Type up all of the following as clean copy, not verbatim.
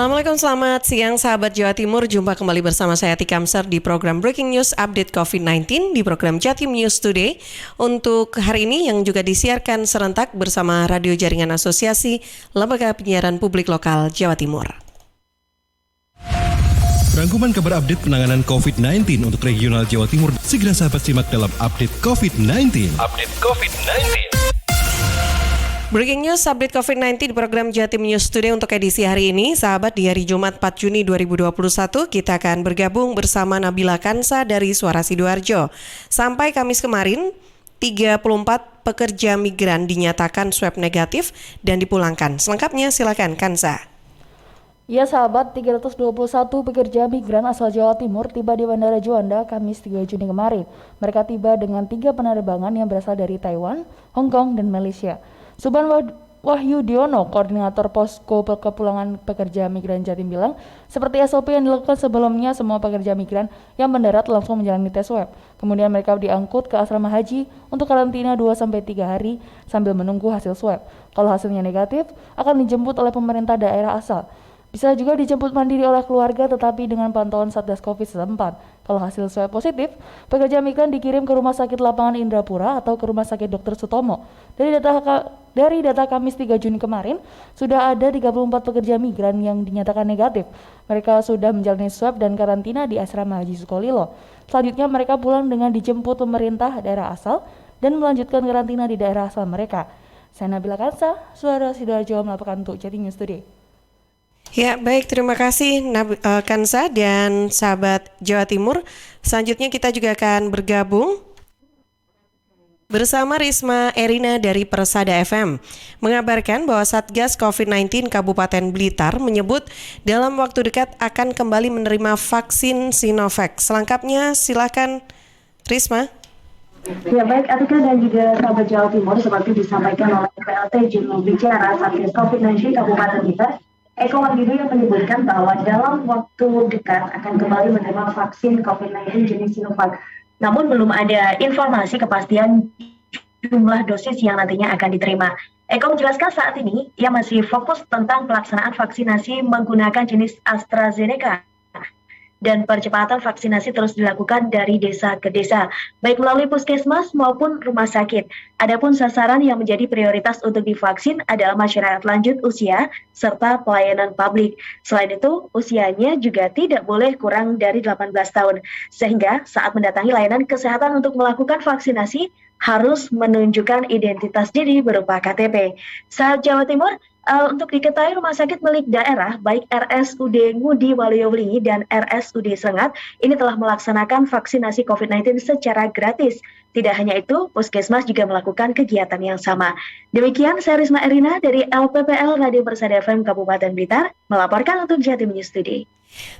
Assalamualaikum, selamat siang sahabat Jawa Timur. Jumpa kembali bersama saya Tika Amsar di program Breaking News Update COVID-19 di program Jatim News Today. Untuk hari ini yang juga disiarkan serentak bersama Radio Jaringan Asosiasi Lembaga Penyiaran Publik Lokal Jawa Timur. Rangkuman kabar update penanganan COVID-19 untuk regional Jawa Timur segera sahabat simak dalam Update COVID-19. Update COVID-19. Breaking News Update COVID-19 di program Jatim News Today untuk edisi hari ini. Sahabat, di hari Jumat 4 Juni 2021 kita akan bergabung bersama Nabila Kansa dari Suara Sidoarjo. Sampai Kamis kemarin, 34 pekerja migran dinyatakan swab negatif dan dipulangkan. Selengkapnya silakan Kansa. Ya sahabat, 321 pekerja migran asal Jawa Timur tiba di Bandara Juanda Kamis 3 Juni kemarin. Mereka tiba dengan 3 penerbangan yang berasal dari Taiwan, Hong Kong, dan Malaysia. Subhan Wahyudiono, koordinator posko kepulangan pekerja migran Jatim bilang, seperti SOP yang dilakukan sebelumnya, semua pekerja migran yang mendarat langsung menjalani tes swab. Kemudian mereka diangkut ke asrama haji untuk karantina 2-3 hari sambil menunggu hasil swab. Kalau hasilnya negatif, akan dijemput oleh pemerintah daerah asal. Bisa juga dijemput mandiri oleh keluarga tetapi dengan pantauan Satgas Covid setempat. Kalau hasil swab positif, pekerja migran dikirim ke Rumah Sakit Lapangan Indrapura atau ke Rumah Sakit Dr. Sutomo. Dari data Kamis 3 Juni kemarin, sudah ada 34 pekerja migran yang dinyatakan negatif. Mereka sudah menjalani swab dan karantina di Asrama Haji Sukolilo. Selanjutnya mereka pulang dengan dijemput pemerintah daerah asal dan melanjutkan karantina di daerah asal mereka. Saya Nabila Kansa, Suara Sidoarjo melaporkan untuk Jatim News Today. Ya, baik, terima kasih Kansa dan sahabat Jawa Timur. Selanjutnya kita juga akan bergabung bersama Risma Erina dari Persada FM mengabarkan bahwa Satgas COVID-19 Kabupaten Blitar menyebut dalam waktu dekat akan kembali menerima vaksin Sinovac. Selengkapnya silakan Risma. Ya baik, Atika dan juga sahabat Jawa Timur, seperti disampaikan oleh PLT Juru Bicara Satgas COVID-19 Kabupaten Blitar, Eko Wahyudi yang menyebutkan bahwa dalam waktu dekat akan kembali menerima vaksin COVID-19 jenis Sinovac. Namun belum ada informasi kepastian jumlah dosis yang nantinya akan diterima. Eko menjelaskan saat ini ia masih fokus tentang pelaksanaan vaksinasi menggunakan jenis AstraZeneca. Dan percepatan vaksinasi terus dilakukan dari desa ke desa, baik melalui puskesmas maupun rumah sakit. Adapun sasaran yang menjadi prioritas untuk divaksin adalah masyarakat lanjut usia serta pelayanan publik. Selain itu, usianya juga tidak boleh kurang dari 18 tahun. Sehingga saat mendatangi layanan kesehatan untuk melakukan vaksinasi, harus menunjukkan identitas diri berupa KTP. Saat Jawa Timur, untuk diketahui rumah sakit milik daerah baik RSUD Ngudi Waluyo dan RSUD Sengat ini telah melaksanakan vaksinasi COVID-19 secara gratis. Tidak hanya itu, Puskesmas juga melakukan kegiatan yang sama. Demikian saya Risma Erina dari LPPL Radio Persada FM Kabupaten Blitar melaporkan untuk Jatim News Today.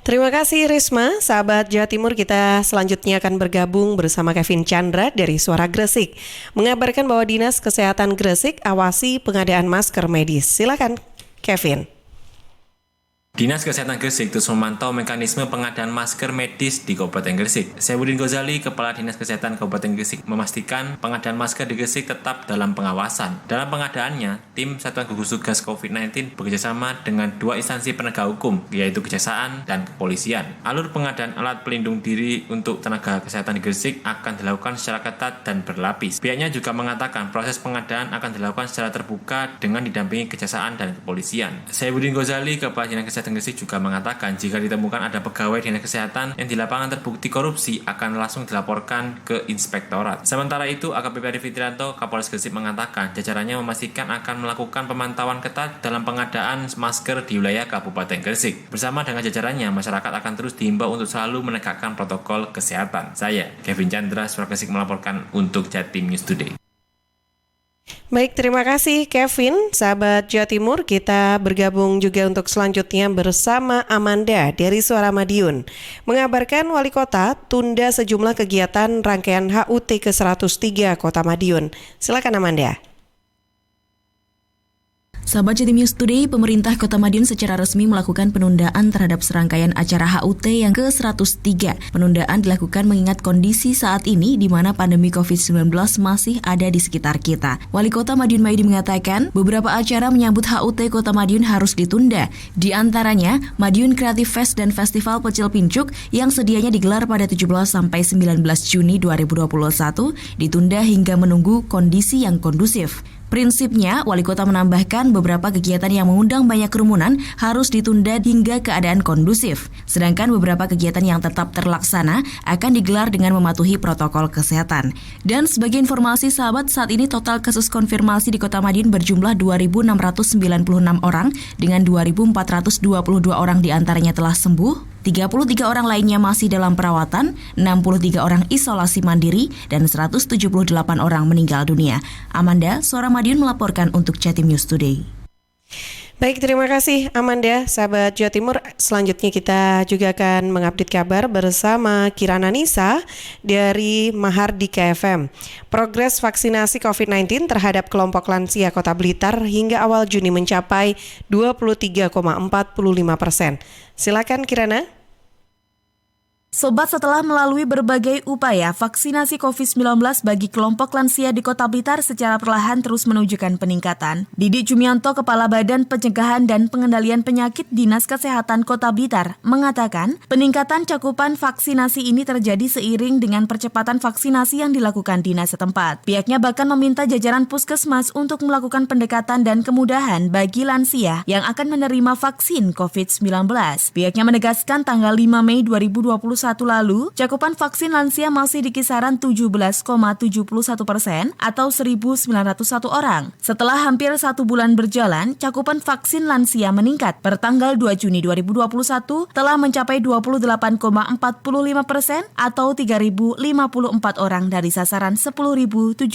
Terima kasih Risma. Sahabat Jawa Timur, kita selanjutnya akan bergabung bersama Kevin Chandra dari Suara Gresik mengabarkan bahwa Dinas Kesehatan Gresik awasi pengadaan masker medis. Silakan Kevin. Dinas Kesehatan Gresik terus memantau mekanisme pengadaan masker medis di Kabupaten Gresik. Saifuddin Ghazali, Kepala Dinas Kesehatan Kabupaten Gresik, memastikan pengadaan masker di Gresik tetap dalam pengawasan. Dalam pengadaannya, tim Satuan Gugus Tugas COVID-19 bekerjasama dengan 2 instansi penegak hukum, yaitu Kejaksaan dan Kepolisian. Alur pengadaan alat pelindung diri untuk tenaga kesehatan di Gresik akan dilakukan secara ketat dan berlapis. Pihaknya juga mengatakan proses pengadaan akan dilakukan secara terbuka dengan didampingi Kejaksaan dan Kepolisian. Saifuddin Ghazali, Kepala Dinas Kesehatan Gresik juga mengatakan jika ditemukan ada pegawai dinas kesehatan yang di lapangan terbukti korupsi akan langsung dilaporkan ke inspektorat. Sementara itu, AKBP Adi Fitrianto, Kapolres Gresik mengatakan jajarannya memastikan akan melakukan pemantauan ketat dalam pengadaan masker di wilayah Kabupaten Gresik. Bersama dengan jajarannya, masyarakat akan terus diimbau untuk selalu menegakkan protokol kesehatan. Saya, Kevin Chandra, Suara Gresik melaporkan untuk Jatim News Today. Baik, terima kasih Kevin. Sahabat Jawa Timur, kita bergabung juga untuk selanjutnya bersama Amanda dari Suara Madiun mengabarkan Wali Kota tunda sejumlah kegiatan rangkaian HUT ke-103 Kota Madiun. Silakan Amanda. Sahabat Jatim News Today, pemerintah Kota Madiun secara resmi melakukan penundaan terhadap serangkaian acara HUT yang ke-103. Penundaan dilakukan mengingat kondisi saat ini di mana pandemi COVID-19 masih ada di sekitar kita. Wali Kota Madiun Maidi mengatakan, beberapa acara menyambut HUT Kota Madiun harus ditunda. Di antaranya, Madiun Creative Fest dan Festival Pecel Pincuk yang sedianya digelar pada 17 sampai 19 Juni 2021 ditunda hingga menunggu kondisi yang kondusif. Prinsipnya, Wali Kota menambahkan beberapa kegiatan yang mengundang banyak kerumunan harus ditunda hingga keadaan kondusif. Sedangkan beberapa kegiatan yang tetap terlaksana akan digelar dengan mematuhi protokol kesehatan. Dan sebagai informasi sahabat, saat ini total kasus konfirmasi di Kota Madiun berjumlah 2.696 orang dengan 2.422 orang diantaranya telah sembuh. 33 orang lainnya masih dalam perawatan, 63 orang isolasi mandiri, dan 178 orang meninggal dunia. Amanda, Suara Madiun melaporkan untuk Jatim News Today. Baik, terima kasih Amanda, sahabat Jawa Timur. Selanjutnya kita juga akan mengupdate kabar bersama Kirana Nisa dari Mahardika FM. Progres vaksinasi COVID-19 terhadap kelompok lansia Kota Blitar hingga awal Juni mencapai 23,45%. Silakan Kirana. Sobat, setelah melalui berbagai upaya, vaksinasi COVID-19 bagi kelompok lansia di Kota Blitar secara perlahan terus menunjukkan peningkatan. Didik Jumianto, Kepala Badan Pencegahan dan Pengendalian Penyakit Dinas Kesehatan Kota Blitar, mengatakan peningkatan cakupan vaksinasi ini terjadi seiring dengan percepatan vaksinasi yang dilakukan dinas setempat. Pihaknya bahkan meminta jajaran puskesmas untuk melakukan pendekatan dan kemudahan bagi lansia yang akan menerima vaksin COVID-19. Pihaknya menegaskan tanggal 5 Mei 2021 lalu, cakupan vaksin lansia masih di kisaran 17,71% atau 1.901 orang. Setelah hampir 1 bulan berjalan, cakupan vaksin lansia meningkat. Per tanggal 2 Juni 2021 telah mencapai 28,45% atau 3.054 orang dari sasaran 10.734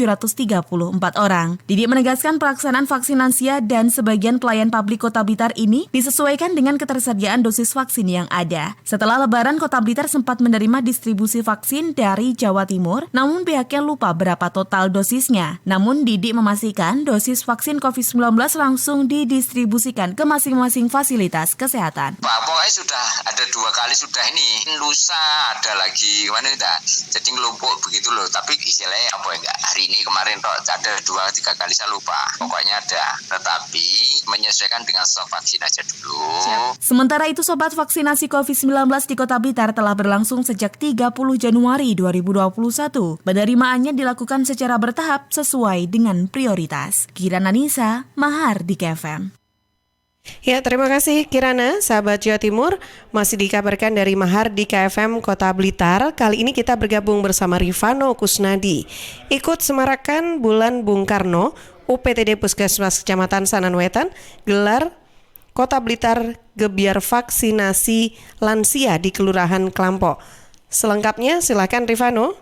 orang. Didik menegaskan pelaksanaan vaksin lansia dan sebagian pelayan publik Kota Blitar ini disesuaikan dengan ketersediaan dosis vaksin yang ada. Setelah Lebaran, Kota Blitar sempat menerima distribusi vaksin dari Jawa Timur, namun pihaknya lupa berapa total dosisnya. Namun Didik memastikan dosis vaksin COVID-19 langsung didistribusikan ke masing-masing fasilitas kesehatan. Pokoknya sudah ada 2 kali sudah ini. Lusa ada lagi, mana enggak? Jadi ngelumpuk begitu loh. Tapi istilahnya apa enggak? Hari ini kemarin ada 2-3 kali saya lupa. Pokoknya ada. Tetapi menyesuaikan dengan stok vaksin aja dulu. Sementara itu, sobat, vaksinasi COVID-19 di Kota Blitar telah berlangsung sejak 30 Januari 2021. Penerimaannya dilakukan secara bertahap sesuai dengan prioritas. Kirana Nisa, Mahardika FM. Ya, terima kasih Kirana, sahabat Jawa Timur. Masih dikabarkan dari Mahardika FM Kota Blitar. Kali ini kita bergabung bersama Rifano Kusnadi. Ikut semarakan Bulan Bung Karno, UPTD Puskesmas Kecamatan Sananwetan gelar Kota Blitar gebiar vaksinasi lansia di Kelurahan Klampo. Selengkapnya silakan Rifano.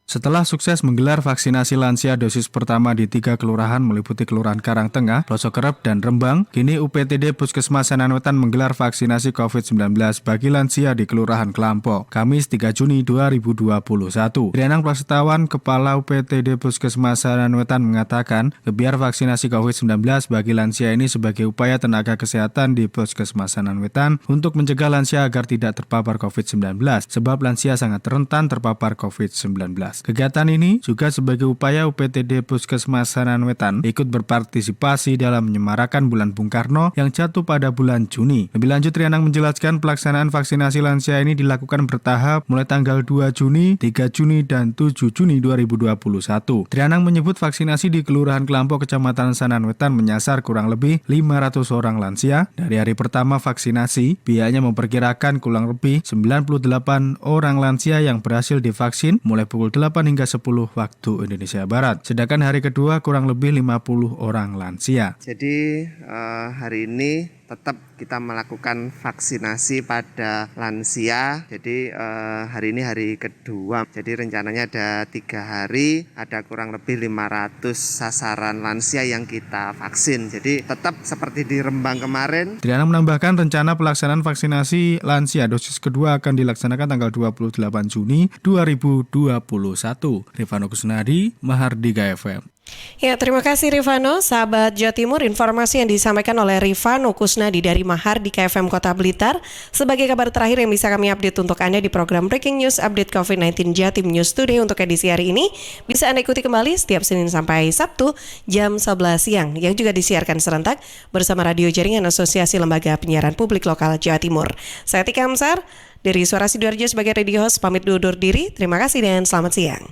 Setelah sukses menggelar vaksinasi lansia dosis pertama di 3 kelurahan meliputi Kelurahan Karangtengah, Plosokerep, dan Rembang, kini UPTD Puskesmas Sananwetan menggelar vaksinasi COVID-19 bagi lansia di Kelurahan Klampo, Kamis 3 Juni 2021. Rianang Prasetawan, Kepala UPTD Puskesmas Sananwetan mengatakan, gebiar vaksinasi COVID-19 bagi lansia ini sebagai upaya tenaga kesehatan di Puskesmas Sananwetan untuk mencegah lansia agar tidak terpapar COVID-19, sebab lansia sangat rentan terpapar COVID-19. Kegiatan ini juga sebagai upaya UPTD Puskesmas Sananwetan ikut berpartisipasi dalam menyemarakan Bulan Bung Karno yang jatuh pada bulan Juni. Lebih lanjut, Rianang menjelaskan pelaksanaan vaksinasi lansia ini dilakukan bertahap mulai tanggal 2 Juni, 3 Juni, dan 7 Juni 2021. Rianang menyebut vaksinasi di Kelurahan Klampo, Kecamatan Sananwetan menyasar kurang lebih 500 orang lansia. Dari hari pertama vaksinasi, pihaknya memperkirakan kurang lebih 98 orang lansia yang berhasil divaksin mulai pukul 8 hingga 10 waktu Indonesia Barat. Sedangkan hari kedua kurang lebih 50 orang lansia. Jadi hari ini tetap kita melakukan vaksinasi pada lansia. Jadi hari ini hari kedua. Jadi rencananya ada 3 hari, ada kurang lebih 500 sasaran lansia yang kita vaksin. Jadi tetap seperti di Rembang kemarin. Triana menambahkan rencana pelaksanaan vaksinasi lansia dosis kedua akan dilaksanakan tanggal 28 Juni 2021. Rifano Kusnadi, Mahardika FM. Ya, terima kasih Rifano. Sahabat Jawa Timur, informasi yang disampaikan oleh Rifano Kusnadi dari Mahardika FM Kota Blitar sebagai kabar terakhir yang bisa kami update untuk Anda di program Breaking News Update COVID-19 Jatim News Today untuk edisi hari ini. Bisa Anda ikuti kembali setiap Senin sampai Sabtu jam 11 siang yang juga disiarkan serentak bersama Radio Jaringan Asosiasi Lembaga Penyiaran Publik Lokal Jawa Timur. Saya Tika Amsar dari Suara Sidoarjo sebagai radio host pamit undur diri. Terima kasih dan selamat siang.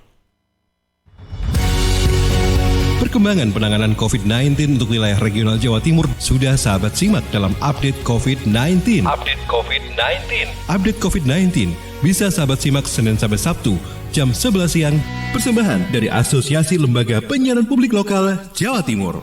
Perkembangan penanganan COVID-19 untuk wilayah regional Jawa Timur sudah sahabat simak dalam Update COVID-19. Update COVID-19 bisa sahabat simak Senin sampai Sabtu jam 11 siang. Persembahan dari Asosiasi Lembaga Penyiaran Publik Lokal Jawa Timur.